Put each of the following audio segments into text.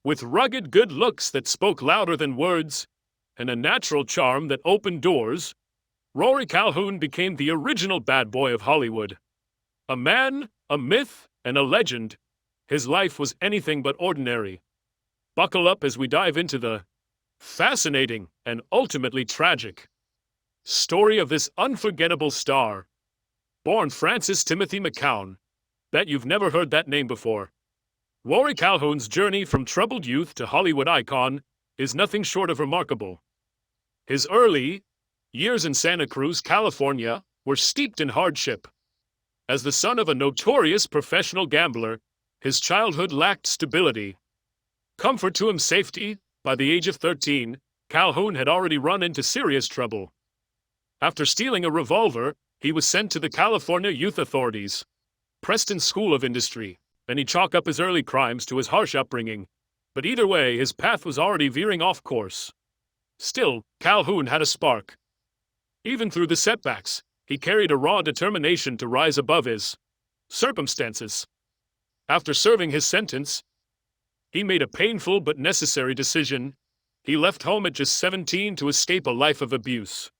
With rugged good looks that spoke louder than words, and a natural charm that opened doors, Rory Calhoun became the original bad boy of Hollywood. A man, a myth, and a legend, his life was anything but ordinary. Buckle up as we dive into the fascinating and ultimately tragic story of this unforgettable star. Born Francis Timothy McCown. Bet you've never heard that name before. Rory Calhoun's journey from troubled youth to Hollywood icon is nothing short of remarkable. His early years in Santa Cruz, California, were steeped in hardship. As the son of a notorious professional gambler, his childhood lacked stability. Comfort to him safety, by the age of 13, Calhoun had already run into serious trouble. After stealing a revolver, he was sent to the California Youth Authority's Preston School of Industry, and he chalked up his early crimes to his harsh upbringing. But either way, his path was already veering off course. Still, Calhoun had a spark. Even through the setbacks, he carried a raw determination to rise above his circumstances. After serving his sentence, he made a painful but necessary decision. He left home at just 17 to escape a life of abuse.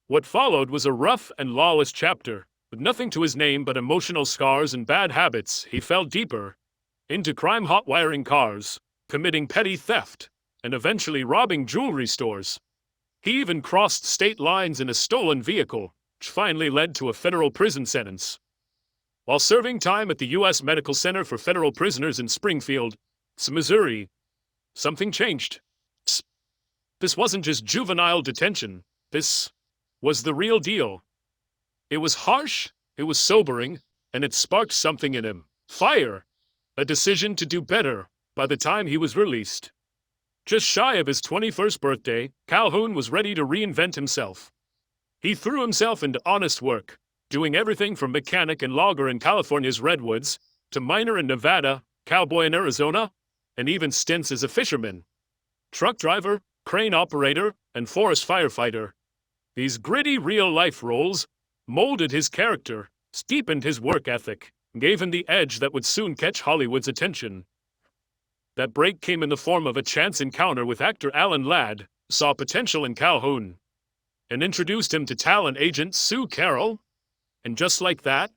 What followed was a rough and lawless chapter. With nothing to his name but emotional scars and bad habits, he fell deeper into crime, hot-wiring cars, committing petty theft, and eventually robbing jewelry stores. He even crossed state lines in a stolen vehicle, which finally led to a federal prison sentence. While serving time at the U.S. Medical Center for Federal Prisoners in Springfield, Missouri, something changed. This wasn't just juvenile detention. This was the real deal. It was harsh, it was sobering, and it sparked something in him. Fire! A decision to do better by the time he was released. Just shy of his 21st birthday, Calhoun was ready to reinvent himself. He threw himself into honest work, doing everything from mechanic and logger in California's redwoods, to miner in Nevada, cowboy in Arizona, and even stints as a fisherman, truck driver, crane operator, and forest firefighter. These gritty real-life roles molded his character, steepened his work ethic, and gave him the edge that would soon catch Hollywood's attention. That break came in the form of a chance encounter with actor Alan Ladd, who saw potential in Calhoun, and introduced him to talent agent Sue Carroll. And just like that,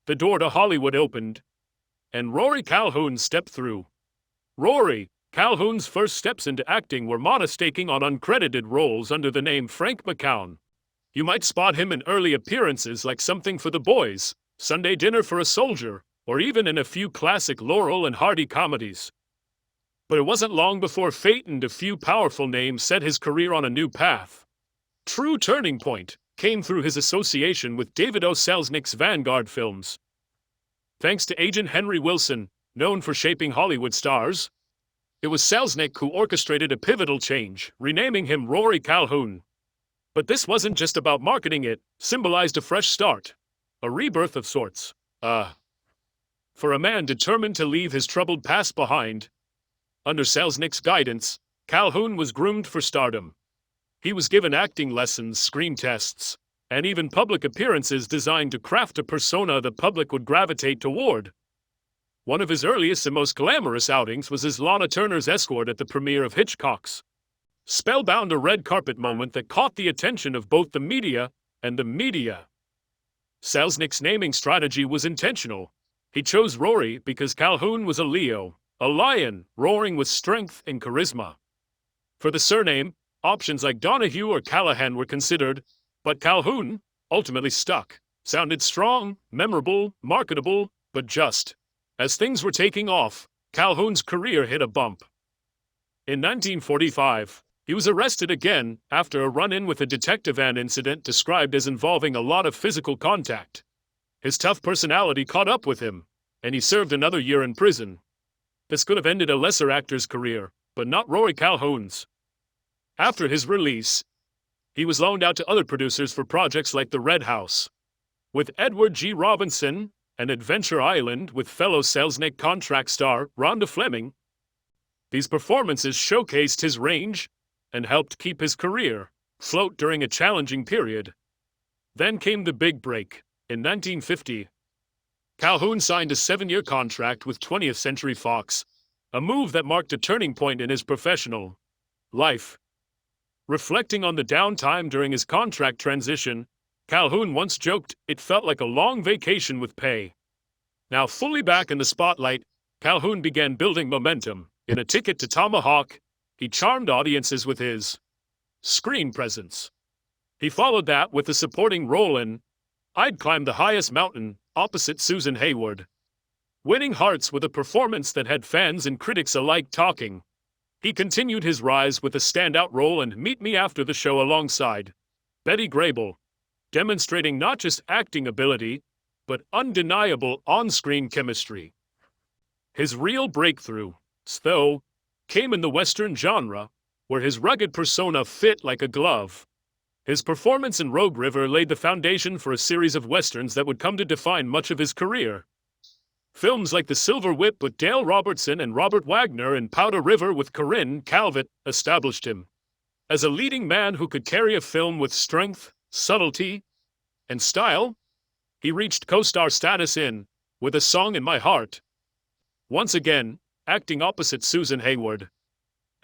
the door to Hollywood opened, and Rory Calhoun stepped through. Rory Calhoun's first steps into acting were modest, taking on uncredited roles under the name Frank McCown. You might spot him in early appearances like Something for the Boys, Sunday Dinner for a Soldier, or even in a few classic Laurel and Hardy comedies. But it wasn't long before fate and a few powerful names set his career on a new path. True turning point came through his association with David O. Selznick's Vanguard films. Thanks to agent Henry Wilson, known for shaping Hollywood stars, it was Selznick who orchestrated a pivotal change, renaming him Rory Calhoun. But this wasn't just about marketing, it symbolized a fresh start, a rebirth of sorts. For a man determined to leave his troubled past behind. Under Selznick's guidance, Calhoun was groomed for stardom. He was given acting lessons, screen tests, and even public appearances designed to craft a persona the public would gravitate toward. One of his earliest and most glamorous outings was as Lana Turner's escort at the premiere of Hitchcock's Spellbound, a red carpet moment that caught the attention of both the media and the media. Selznick's naming strategy was intentional. He chose Rory because Calhoun was a Leo, a lion, roaring with strength and charisma. For the surname, options like Donahue or Callahan were considered, but Calhoun ultimately stuck. Sounded strong, memorable, marketable, but just. As things were taking off, Calhoun's career hit a bump. In 1945, he was arrested again after a run-in with a detective, an incident described as involving a lot of physical contact. His tough personality caught up with him, and he served another year in prison. This could have ended a lesser actor's career, but not Rory Calhoun's. After his release, he was loaned out to other producers for projects like The Red House with Edward G. Robinson and Adventure Island with fellow Selznick contract star Rhonda Fleming. These performances showcased his range and helped keep his career afloat during a challenging period. Then came the big break. In 1950, Calhoun signed a 7-year contract with 20th Century Fox, a move that marked a turning point in his professional life. Reflecting on the downtime during his contract transition, Calhoun once joked it felt like a long vacation with pay. Now fully back in the spotlight, Calhoun began building momentum. In A Ticket to Tomahawk, he charmed audiences with his screen presence. He followed that with a supporting role in I'd Climb the Highest Mountain, opposite Susan Hayward, winning hearts with a performance that had fans and critics alike talking. He continued his rise with a standout role in Meet Me After the Show alongside Betty Grable, demonstrating not just acting ability, but undeniable on-screen chemistry. His real breakthrough, though, came in the Western genre, where his rugged persona fit like a glove. His performance in Rogue River laid the foundation for a series of westerns that would come to define much of his career. Films like The Silver Whip with Dale Robertson and Robert Wagner and Powder River with Corinne Calvet established him as a leading man who could carry a film with strength, subtlety, and style. He reached co-star status in With a Song in My Heart, once again acting opposite Susan Hayward,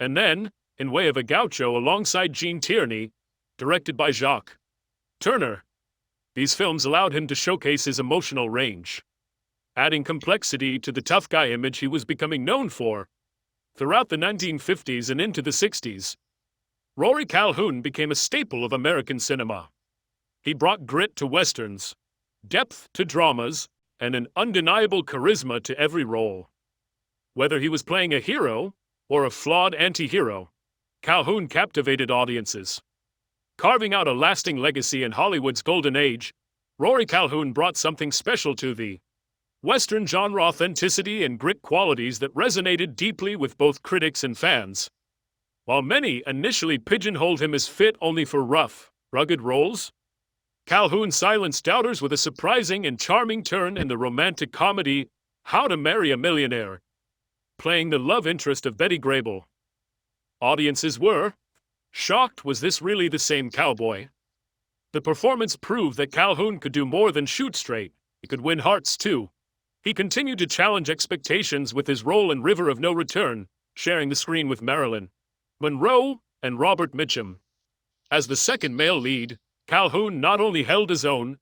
and then in Way of a Gaucho alongside Gene Tierney, directed by Jacques Turner. These films allowed him to showcase his emotional range, adding complexity to the tough guy image he was becoming known for. Throughout the 1950s and into the 60s, Rory Calhoun became a staple of American cinema. He brought grit to westerns, depth to dramas, and an undeniable charisma to every role. Whether he was playing a hero or a flawed anti-hero, Calhoun captivated audiences. Carving out a lasting legacy in Hollywood's golden age, Rory Calhoun brought something special to the Western genre: authenticity and grit qualities that resonated deeply with both critics and fans. While many initially pigeonholed him as fit only for rough, rugged roles, Calhoun silenced doubters with a surprising and charming turn in the romantic comedy How to Marry a Millionaire, playing the love interest of Betty Grable. Audiences were shocked. Was this really the same cowboy? The performance proved that Calhoun could do more than shoot straight. He could win hearts too. He continued to challenge expectations with his role in River of No Return, sharing the screen with Marilyn Monroe and Robert Mitchum. As the second male lead, Calhoun not only held his own,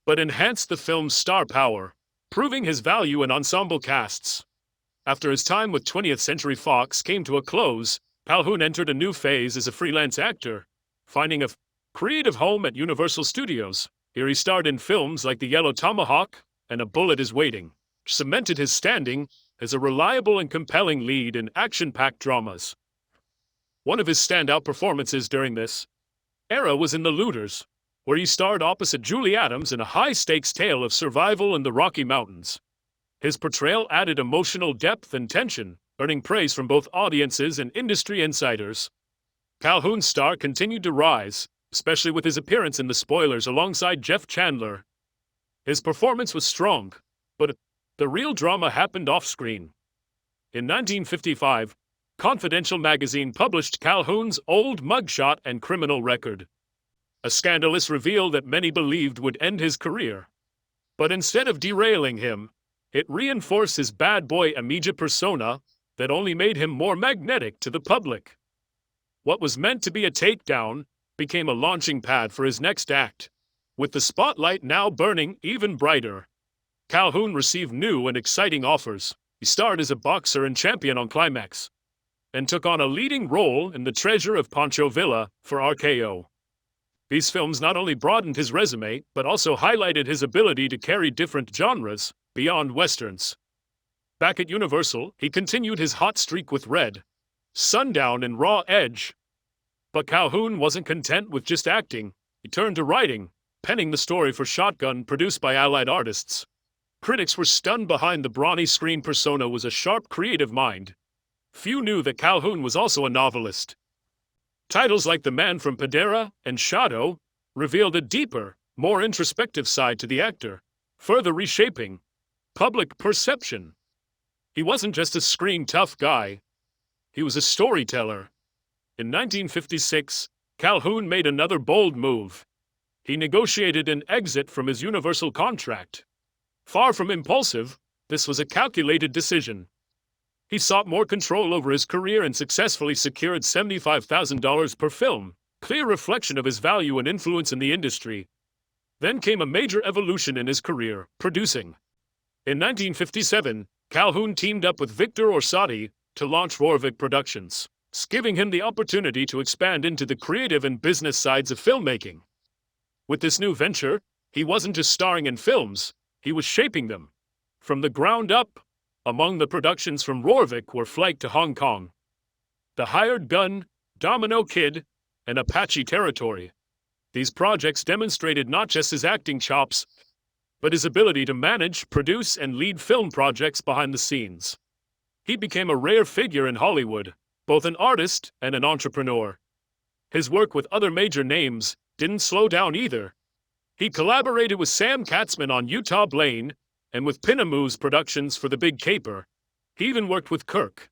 but enhanced the film's star power, proving his value in ensemble casts. After his time with 20th Century Fox came to a close, Calhoun entered a new phase as a freelance actor, finding a creative home at Universal Studios. Here he starred in films like The Yellow Tomahawk and A Bullet Is Waiting, which cemented his standing as a reliable and compelling lead in action-packed dramas. One of his standout performances during this era was in The Looters, where he starred opposite Julie Adams in a high-stakes tale of survival in the Rocky Mountains. His portrayal added emotional depth and tension, earning praise from both audiences and industry insiders. Calhoun's star continued to rise, especially with his appearance in The Spoilers alongside Jeff Chandler. His performance was strong, but the real drama happened off-screen. In 1955, Confidential magazine published Calhoun's old mugshot and criminal record, a scandalous reveal that many believed would end his career. But instead of derailing him, it reinforced his bad boy immediate persona that only made him more magnetic to the public. What was meant to be a takedown became a launching pad for his next act. With the spotlight now burning even brighter, Calhoun received new and exciting offers. He starred as a boxer and champion on Climax, and took on a leading role in The Treasure of Pancho Villa for RKO. These films not only broadened his resume, but also highlighted his ability to carry different genres beyond westerns. Back at Universal, he continued his hot streak with Red, Sundown, and Raw Edge. But Calhoun wasn't content with just acting. He turned to writing, penning the story for Shotgun, produced by Allied Artists. Critics were stunned. Behind the brawny screen persona was a sharp creative mind. Few knew that Calhoun was also a novelist. Titles like The Man from Padera and Shadow revealed a deeper, more introspective side to the actor, further reshaping public perception. He wasn't just a screen tough guy. He was a storyteller. In 1956, Calhoun made another bold move. He negotiated an exit from his Universal contract. Far from impulsive, this was a calculated decision. He sought more control over his career and successfully secured $75,000 per film, clear reflection of his value and influence in the industry. Then came a major evolution in his career, producing. In 1957, Calhoun teamed up with Victor Orsatti to launch Rorvik Productions, giving him the opportunity to expand into the creative and business sides of filmmaking. With this new venture, he wasn't just starring in films, he was shaping them. From the ground up, among the productions from Rorvik were Flight to Hong Kong, The Hired Gun, Domino Kid, and Apache Territory. These projects demonstrated not just his acting chops, but his ability to manage, produce, and lead film projects behind the scenes. He became a rare figure in Hollywood, both an artist and an entrepreneur. His work with other major names didn't slow down either. He collaborated with Sam Katzman on Utah Blaine and with Pinamoo's productions for The Big Caper. He even worked with Kirk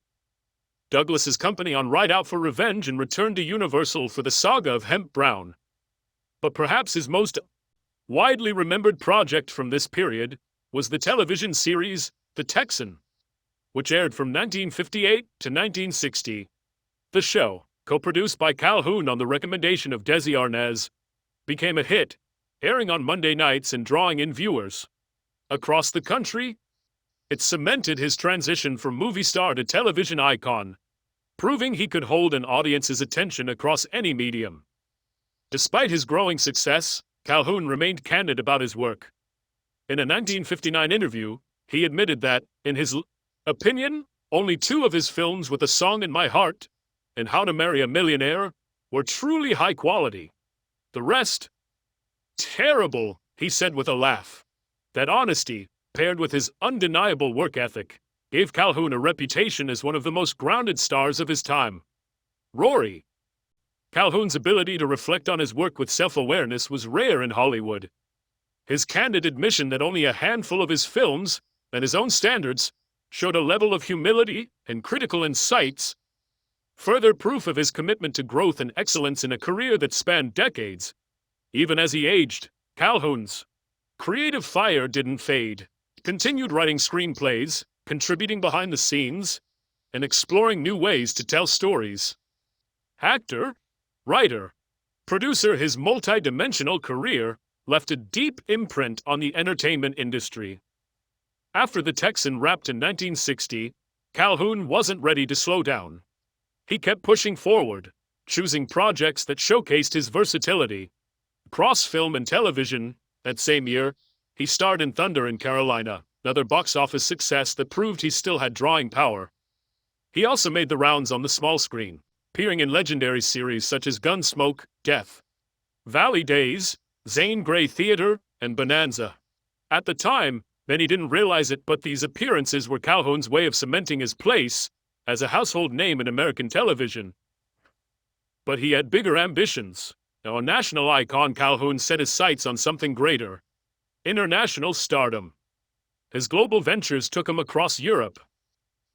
Douglas's company on Ride Out for Revenge and returned to Universal for the saga of Hemp Brown. But perhaps his most widely remembered project from this period was the television series The Texan, which aired from 1958 to 1960. The show, co-produced by Calhoun on the recommendation of Desi Arnaz, became a hit, airing on Monday nights and drawing in viewers across the country. It cemented his transition from movie star to television icon, proving he could hold an audience's attention across any medium. Despite his growing success, Calhoun remained candid about his work. In a 1959 interview, he admitted that, in his opinion, only 2 of his films with A Song in My Heart and How to Marry a Millionaire were truly high quality. The rest, terrible, he said with a laugh. That honesty, paired with his undeniable work ethic, gave Calhoun a reputation as one of the most grounded stars of his time. Rory Calhoun's ability to reflect on his work with self-awareness was rare in Hollywood. His candid admission that only a handful of his films, and his own standards, showed a level of humility and critical insights, further proof of his commitment to growth and excellence in a career that spanned decades. Even as he aged, Calhoun's creative fire didn't fade. He continued writing screenplays, contributing behind the scenes, and exploring new ways to tell stories. Actor, writer, producer, his multi-dimensional career left a deep imprint on the entertainment industry. After The Texan wrapped in 1960, Calhoun wasn't ready to slow down. He kept pushing forward, choosing projects that showcased his versatility. Across film and television, that same year, he starred in Thunder in Carolina, another box office success that proved he still had drawing power. He also made the rounds on the small screen, appearing in legendary series such as Gunsmoke, Death Valley Days, Zane Grey Theater, and Bonanza. At the time, many didn't realize it, but these appearances were Calhoun's way of cementing his place as a household name in American television. But he had bigger ambitions. Now a national icon, Calhoun set his sights on something greater: international stardom. His global ventures took him across Europe.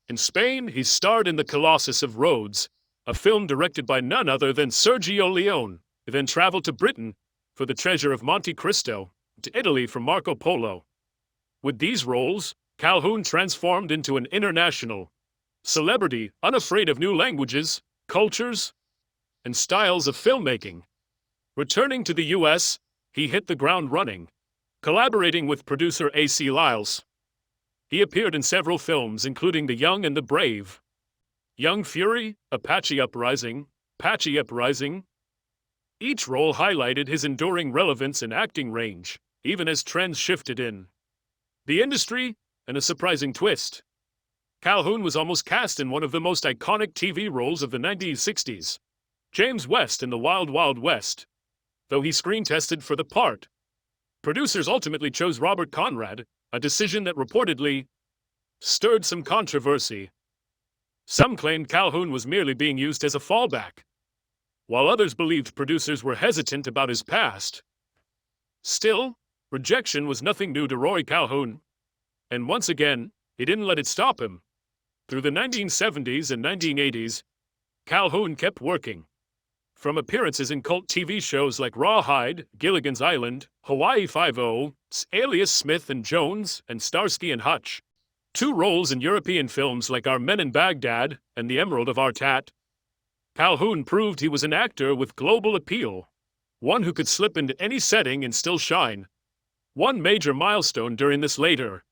In Spain, he starred in The Colossus of Rhodes, a film directed by none other than Sergio Leone. He then traveled to Britain for The Treasure of Monte Cristo, to Italy for Marco Polo. With these roles, Calhoun transformed into an international celebrity, unafraid of new languages, cultures, and styles of filmmaking. Returning to the U.S., he hit the ground running, collaborating with producer A.C. Lyles. He appeared in several films, including The Young and the Brave, Young Fury, Apache Uprising. Each role highlighted his enduring relevance and acting range, even as trends shifted in the industry. And a surprising twist: Calhoun was almost cast in one of the most iconic TV roles of the 1960s, James West in The Wild Wild West. Though he screen-tested for the part, producers ultimately chose Robert Conrad, a decision that reportedly stirred some controversy. Some claimed Calhoun was merely being used as a fallback, while others believed producers were hesitant about his past. Still, rejection was nothing new to Rory Calhoun, and once again, he didn't let it stop him. Through the 1970s and 1980s, Calhoun kept working. From appearances in cult TV shows like Rawhide, Gilligan's Island, Hawaii Five-0, Alias Smith and Jones, and Starsky and Hutch, two roles in European films like Our Men in Baghdad and The Emerald of Artat, Calhoun proved he was an actor with global appeal, one who could slip into any setting and still shine. One major milestone during this later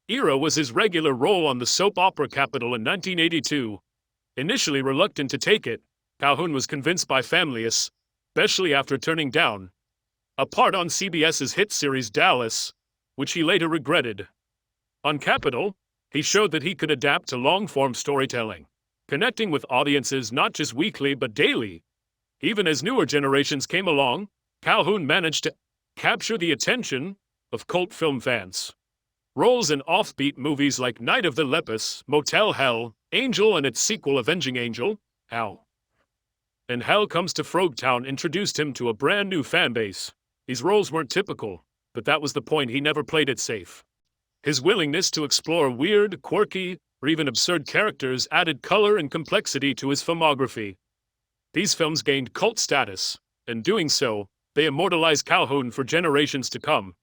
era was his regular role on the soap opera Capital in 1982. Initially reluctant to take it, Calhoun was convinced by families, especially after turning down a part on CBS's hit series Dallas, which he later regretted. On Capital, he showed that he could adapt to long-form storytelling, connecting with audiences not just weekly but daily. Even as newer generations came along, Calhoun managed to capture the attention of cult film fans. Roles in offbeat movies like Night of the Lepus, Motel Hell, Angel and its sequel Avenging Angel, Hell, and Hell Comes to Frogtown introduced him to a brand new fanbase. These roles weren't typical, but that was the point. He never played it safe. His willingness to explore weird, quirky, or even absurd characters added color and complexity to his filmography. These films gained cult status. In doing so, they immortalized Calhoun for generations to come.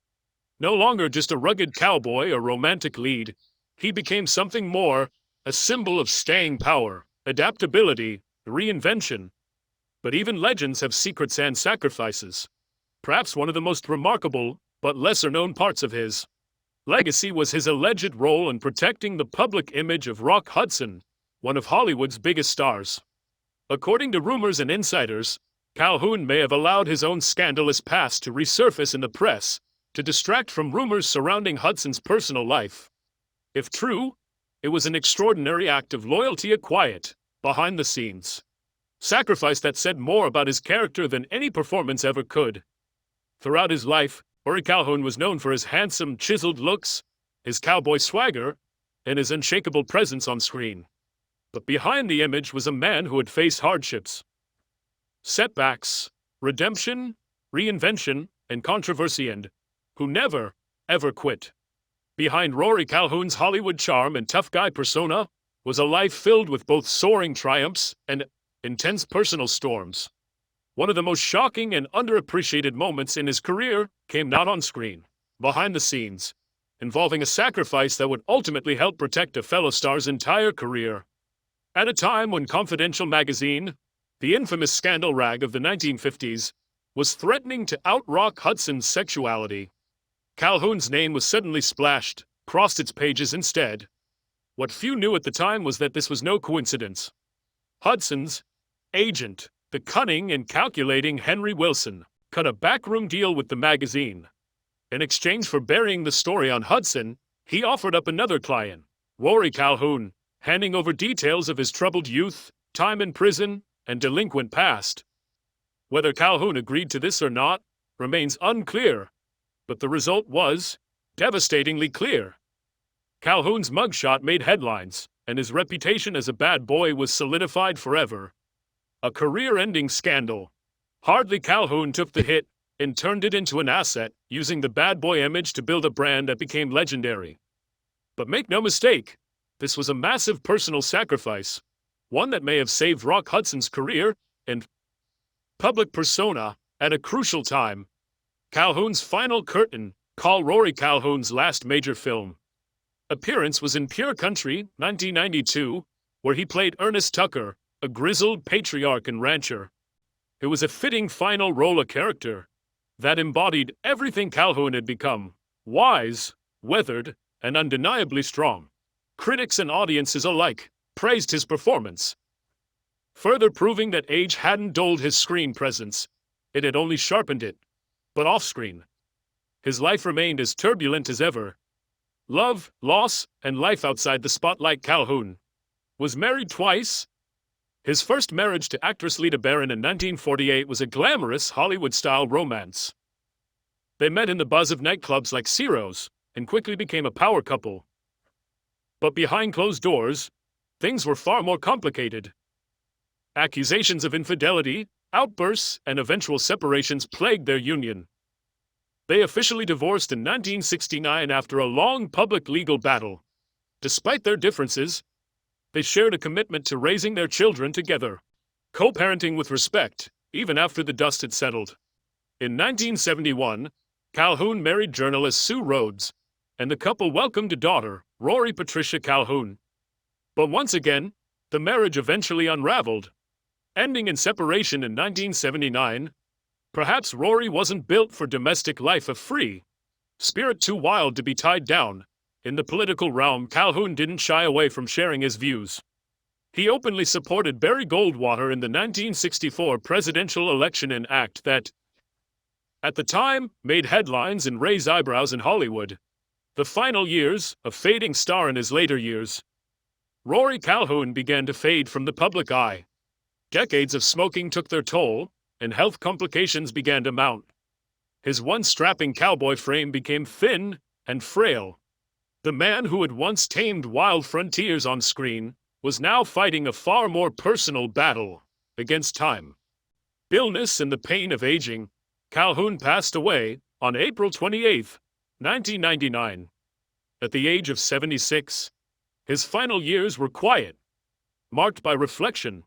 No longer just a rugged cowboy or romantic lead, he became something more, a symbol of staying power, adaptability, reinvention. But even legends have secrets and sacrifices. Perhaps one of the most remarkable, but lesser-known parts of his legacy was his alleged role in protecting the public image of Rock Hudson, one of Hollywood's biggest stars. According to rumors and insiders, Calhoun may have allowed his own scandalous past to resurface in the press, to distract from rumors surrounding Hudson's personal life. If true, it was an extraordinary act of loyalty, a quiet, behind-the-scenes sacrifice that said more about his character than any performance ever could. Throughout his life, Rory Calhoun was known for his handsome, chiseled looks, his cowboy swagger, and his unshakable presence on screen. But behind the image was a man who had faced hardships, setbacks, redemption, reinvention, and controversy, and who never, ever quit. Behind Rory Calhoun's Hollywood charm and tough guy persona was a life filled with both soaring triumphs and intense personal storms. One of the most shocking and underappreciated moments in his career came not on screen, behind the scenes, involving a sacrifice that would ultimately help protect a fellow star's entire career. At a time when Confidential magazine, the infamous scandal rag of the 1950s, was threatening to out-rock Hudson's sexuality, Calhoun's name was suddenly splashed, crossed its pages instead. What few knew at the time was that this was no coincidence. Hudson's agent, the cunning and calculating Henry Wilson, cut a backroom deal with the magazine. In exchange for burying the story on Hudson, he offered up another client, Rory Calhoun, handing over details of his troubled youth, time in prison, and delinquent past. Whether Calhoun agreed to this or not remains unclear, but the result was devastatingly clear. Calhoun's mugshot made headlines, and his reputation as a bad boy was solidified forever. A career-ending scandal. Hardly Calhoun took the hit and turned it into an asset, using the bad boy image to build a brand that became legendary. But make no mistake, this was a massive personal sacrifice, one that may have saved Rock Hudson's career and public persona at a crucial time. Calhoun's final curtain call. Rory Calhoun's last major film appearance was in Pure Country, 1992, where he played Ernest Tucker, a grizzled patriarch and rancher. It was a fitting final role, a character that embodied everything Calhoun had become: wise, weathered, and undeniably strong. Critics and audiences alike praised his performance, further proving that age hadn't dulled his screen presence, it had only sharpened it. But off-screen, his life remained as turbulent as ever. Love, loss, and life outside the spotlight. Calhoun was married twice. His first marriage to actress Lita Barron in 1948 was a glamorous Hollywood-style romance. They met in the buzz of nightclubs like Ciro's and quickly became a power couple. But behind closed doors, things were far more complicated. Accusations of infidelity, outbursts, and eventual separations plagued their union. They officially divorced in 1969 after a long public legal battle. Despite their differences, they shared a commitment to raising their children together, co-parenting with respect, even after the dust had settled. In 1971, Calhoun married journalist Sue Rhodes, and the couple welcomed a daughter, Rory Patricia Calhoun. But once again, the marriage eventually unraveled, ending in separation in 1979. Perhaps Rory wasn't built for domestic life, a free spirit too wild to be tied down. In the political realm, Calhoun didn't shy away from sharing his views. He openly supported Barry Goldwater in the 1964 presidential election, an act that, at the time, made headlines and raised eyebrows in Hollywood. The final years, a fading star in his later years, Rory Calhoun began to fade from the public eye. Decades of smoking took their toll, and health complications began to mount. His once strapping cowboy frame became thin and frail. The man who had once tamed wild frontiers on screen was now fighting a far more personal battle against time, illness, and the pain of aging. Calhoun passed away on April 28, 1999. At the age of 76, his final years were quiet, marked by reflection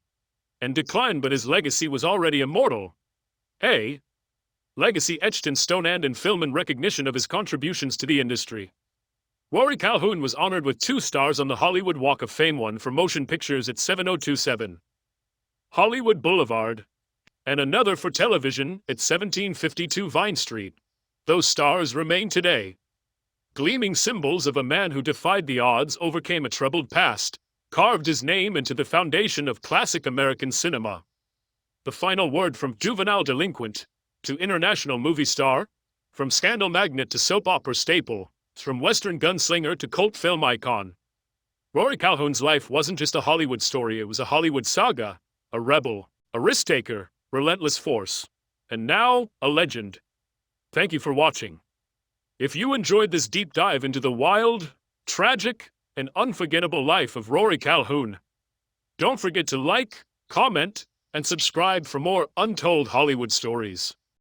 and decline, but his legacy was already immortal. A legacy etched in stone and in film in recognition of his contributions to the industry. Rory Calhoun was honored with 2 stars on the Hollywood Walk of Fame, one for motion pictures at 7027 Hollywood Boulevard, and another for television at 1752 Vine Street. Those stars remain today, gleaming symbols of a man who defied the odds, overcame a troubled past, carved his name into the foundation of classic American cinema. The final word: from juvenile delinquent to international movie star, from scandal magnate to soap opera staple, from Western gunslinger to cult film icon. Rory Calhoun's life wasn't just a Hollywood story, it was a Hollywood saga, a rebel, a risk-taker, relentless force, and now a legend. Thank you for watching. If you enjoyed this deep dive into the wild, tragic, and unforgettable life of Rory Calhoun, don't forget to like, comment, and subscribe for more untold Hollywood stories.